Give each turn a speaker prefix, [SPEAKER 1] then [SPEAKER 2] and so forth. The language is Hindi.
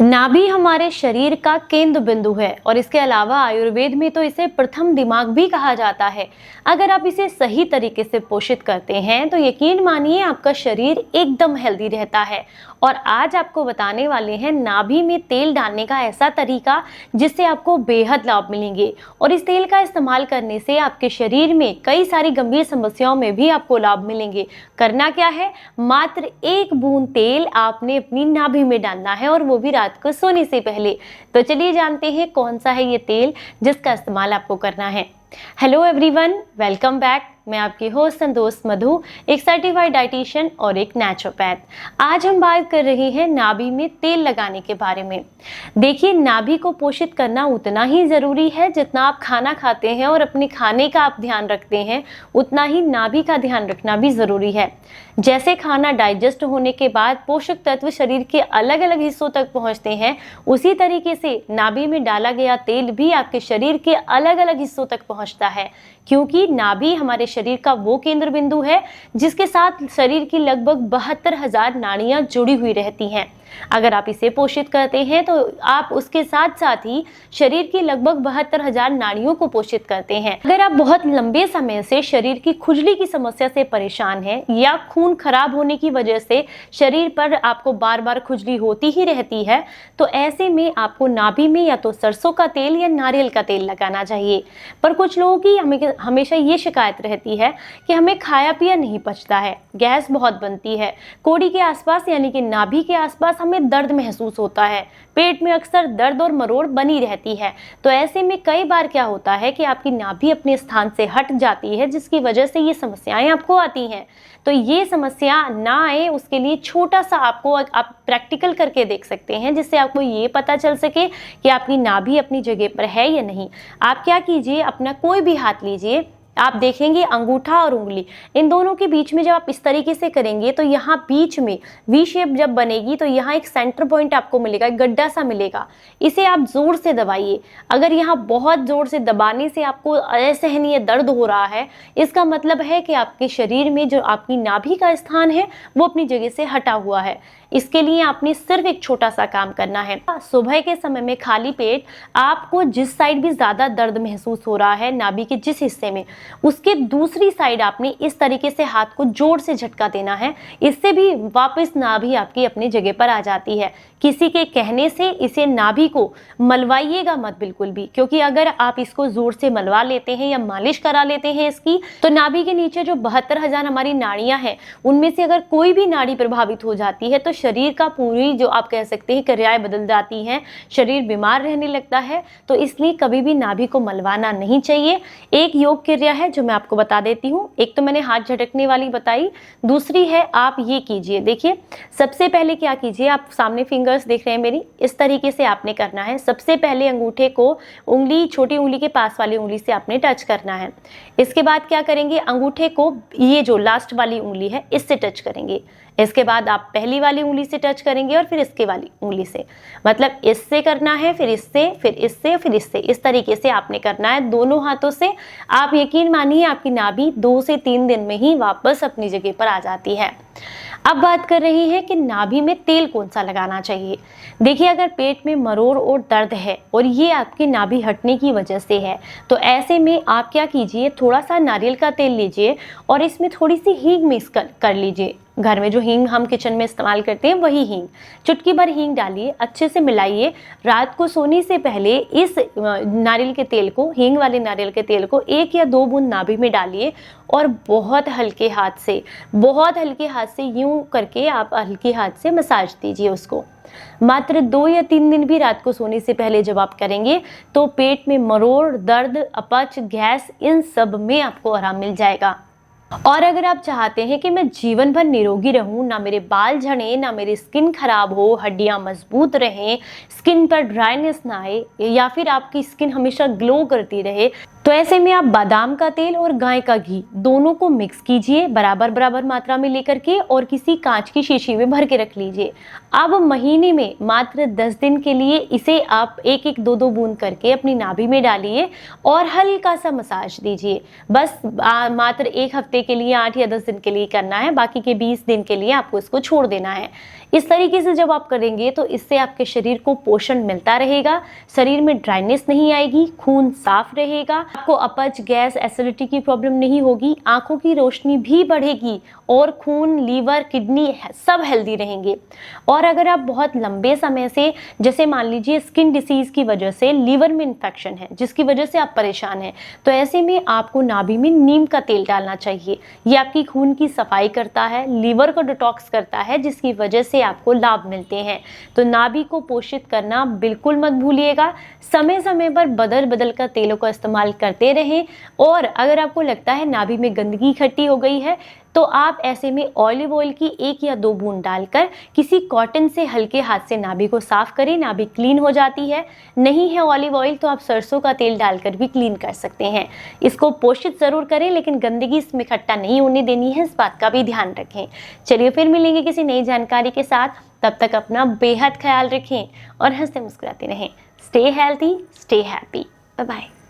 [SPEAKER 1] नाभि हमारे शरीर का केंद्र बिंदु है और इसके अलावा आयुर्वेद में तो इसे प्रथम दिमाग भी कहा जाता है। अगर आप इसे सही तरीके से पोषित करते हैं तो यकीन मानिए आपका शरीर एकदम हेल्दी रहता है। और आज आपको बताने वाले हैं नाभि में तेल डालने का ऐसा तरीका जिससे आपको बेहद लाभ मिलेंगे और इस तेल का इस्तेमाल करने से आपके शरीर में कई सारी गंभीर समस्याओं में भी आपको लाभ मिलेंगे। करना क्या है, मात्र 1 बूंद तेल आपने अपनी नाभि में डालना है और वो भी रात को सोने से पहले। तो चलिए जानते हैं कौन सा है ये तेल जिसका इस्तेमाल आपको करना है। Hello everyone, welcome back. मैं आपकी होस्ट संतोष मधु, एक सर्टिफाइड डाइटिशियन और एक नेचुरोपैथ। आज हम बात कर रहे हैं नाभि में तेल लगाने के बारे में। देखिए, नाभि को पोषित करना उतना ही ज़रूरी है जितना आप खाना खाते हैं और अपने खाने का आप ध्यान रखते हैं, उतना ही नाभि का ध्यान रखना भी ज़रूरी है। जैसे खाना डाइजेस्ट होने के बाद पोषक तत्व शरीर के अलग अलग हिस्सों तक पहुँचते हैं, उसी तरीके से नाभि में डाला गया तेल भी आपके शरीर के अलग अलग हिस्सों तक पहुँचता है, क्योंकि नाभि हमारे शरीर का वो केंद्र बिंदु है जिसके साथ शरीर की लगभग 72,000 नाड़ियां जुड़ी हुई रहती हैं। अगर आप इसे पोषित करते हैं तो आप उसके साथ साथ ही शरीर की लगभग 72,000 नाड़ियों को पोषित करते हैं। अगर आप बहुत लंबे समय से शरीर की खुजली की समस्या से परेशान हैं या खून खराब होने की वजह से शरीर पर आपको बार बार खुजली होती ही रहती है, तो ऐसे में आपको नाभि में या तो सरसों का तेल या नारियल का तेल लगाना चाहिए। पर कुछ लोगों की हमेशा ये शिकायत रहती है कि हमें खाया पिया नहीं पचता है, गैस बहुत बनती है, कोड़ी के आसपास यानी कि नाभि के आसपास हमें दर्द महसूस होता है, पेट में अक्सर दर्द और मरोड़ बनी रहती है। तो ऐसे में कई बार क्या होता है कि आपकी नाभि अपने स्थान से हट जाती है, जिसकी वजह से ये समस्याएं आपको आती हैं। तो ये समस्या ना आए उसके लिए छोटा सा आपको आप प्रैक्टिकल करके देख सकते हैं, जिससे आपको ये पता चल सके कि आपकी नाभि अपनी जगह पर है या नहीं। आप क्या कीजिए, अपना कोई भी हाथ लीजिए, आप देखेंगे अंगूठा और उंगली, इन दोनों के बीच में जब आप इस तरीके से करेंगे तो यहाँ बीच में वी शेप जब बनेगी तो यहाँ एक सेंटर पॉइंट आपको मिलेगा, एक गड्ढा सा मिलेगा। इसे आप जोर से दबाइए। अगर यहाँ बहुत जोर से दबाने से आपको असहनीय दर्द हो रहा है, इसका मतलब है कि आपके शरीर में जो आपकी नाभि का स्थान है वो अपनी जगह से हटा हुआ है। इसके लिए आपने सिर्फ एक छोटा सा काम करना है। सुबह के समय में खाली पेट आपको जिस साइड भी ज़्यादा दर्द महसूस हो रहा है, नाभि के जिस हिस्से में, उसके दूसरी साइड आपने इस तरीके से हाथ को जोर से झटका देना है। इससे भी वापस नाभि आपकी अपनी जगह पर आ जाती है। किसी के कहने से इसे नाभि को मलवाइएगा मत बिल्कुल भी, क्योंकि अगर आप इसको जोर से मलवा लेते हैं या मालिश करा लेते हैं इसकी, तो नाभि के नीचे जो 72,000 हमारी नाड़ियां हैं, उनमें से अगर कोई भी नाड़ी प्रभावित हो जाती है तो शरीर का पूरी जो आप कह सकते हैं क्रियाएं बदल जाती हैं, शरीर बीमार रहने लगता है। तो इसलिए कभी भी नाभि को मलवाना नहीं चाहिए। एक योग क्रिया है जो मैं आपको बता देती हूँ। एक तो मैंने हाथ झटकने वाली बताई, दूसरी है आप ये कीजिए। देखिए, सबसे पहले क्या कीजिए, आप सामने फिंगर्स देख रहे हैं मेरी, इस तरीके से आपने करना है। सबसे पहले अंगूठे को उंगली, छोटी उंगली के पास वाली उंगली से आपने टच करना है। इसके बाद क्या करेंगे, अंगूठे को ये जो लास्ट वाली उंगली है इससे टच करेंगे। इसके बाद आप पहली वाली उंगली से टच करेंगे और फिर इसके वाली उंगली से, मतलब इससे करना है, फिर इससे, फिर इससे, फिर इससे, इस तरीके से आपने करना है दोनों हाथों से। आप यकीन मानिए आपकी नाभि 2 से 3 दिन में ही वापस अपनी जगह पर आ जाती है। अब बात कर रही है कि नाभि में तेल कौन सा लगाना चाहिए। देखिए, अगर पेट में मरोड़ और दर्द है और ये आपकी नाभि हटने की वजह से है, तो ऐसे में आप क्या कीजिए, थोड़ा सा नारियल का तेल लीजिए और इसमें थोड़ी सी हींग मिक्स कर लीजिए। घर में जो हींग हम किचन में इस्तेमाल करते हैं वही हींग, चुटकी भर हींग डालिए, अच्छे से मिलाइए। रात को सोने से पहले इस नारियल के तेल को, हींग वाले नारियल के तेल को 1 या 2 बूंद नाभि में डालिए और बहुत हल्के हाथ से यूं करके आप हल्के हाथ से मसाज दीजिए उसको। मात्र 2 या 3 दिन भी रात को सोने से पहले जब आप करेंगे तो पेट में मरोड़, दर्द, अपच, गैस, इन सब में आपको आराम मिल जाएगा। और अगर आप चाहते हैं कि मैं जीवन भर निरोगी रहूं, ना मेरे बाल झड़े, ना मेरी स्किन खराब हो, हड्डियां मजबूत रहें, स्किन पर ड्राइनेस ना आए, या फिर आपकी स्किन हमेशा ग्लो करती रहे, तो ऐसे में आप बादाम का तेल और गाय का घी दोनों को मिक्स कीजिए बराबर बराबर मात्रा में लेकर के और किसी कांच की शीशी में भर के रख लीजिए। अब महीने में मात्र 10 दिन के लिए इसे आप 1-1, 2-2 बूंद करके अपनी नाभि में डालिए और हल्का सा मसाज दीजिए। बस मात्र 1 हफ्ते के लिए, 8 या 10 दिन के लिए करना है, बाकी के 20 दिन के लिए आपको इसको छोड़ देना है। इस तरीके से जब आप करेंगे तो इससे आपके शरीर को पोषण मिलता रहेगा, शरीर में ड्राइनेस नहीं आएगी, खून साफ रहेगा, आपको अपच, गैस, एसिडिटी की प्रॉब्लम नहीं होगी, आंखों की रोशनी भी बढ़ेगी और खून, लीवर, किडनी सब हेल्दी रहेंगे। और अगर आप बहुत लंबे समय से, जैसे मान लीजिए स्किन डिसीज की वजह से लीवर में इन्फेक्शन है जिसकी वजह से आप परेशान हैं, तो ऐसे में आपको नाभि में नीम का तेल डालना चाहिए। ये आपकी खून की सफाई करता है, लीवर को डिटॉक्स करता है, जिसकी वजह से आपको लाभ मिलते हैं। तो नाभि को पोषित करना बिल्कुल मत भूलिएगा। समय समय पर बदल बदल कर तेलों का इस्तेमाल करते रहें। और अगर आपको लगता है नाभि में गंदगी इकट्ठी हो गई है तो आप ऐसे में ऑलिव ऑयल की 1 या 2 बूंद डालकर किसी कॉटन से हल्के हाथ से नाभि को साफ करें, नाभि क्लीन हो जाती है। नहीं है ऑलिव ऑयल तो आप सरसों का तेल डालकर भी क्लीन कर सकते हैं। इसको पोषित जरूर करें, लेकिन गंदगी इसमें इकट्ठा नहीं होने देनी है, इस बात का भी ध्यान रखें। चलिए फिर मिलेंगे किसी नई जानकारी के साथ, तब तक अपना बेहद ख्याल रखें और हंसते मुस्कुराते रहें। Stay healthy, stay happy, bye bye.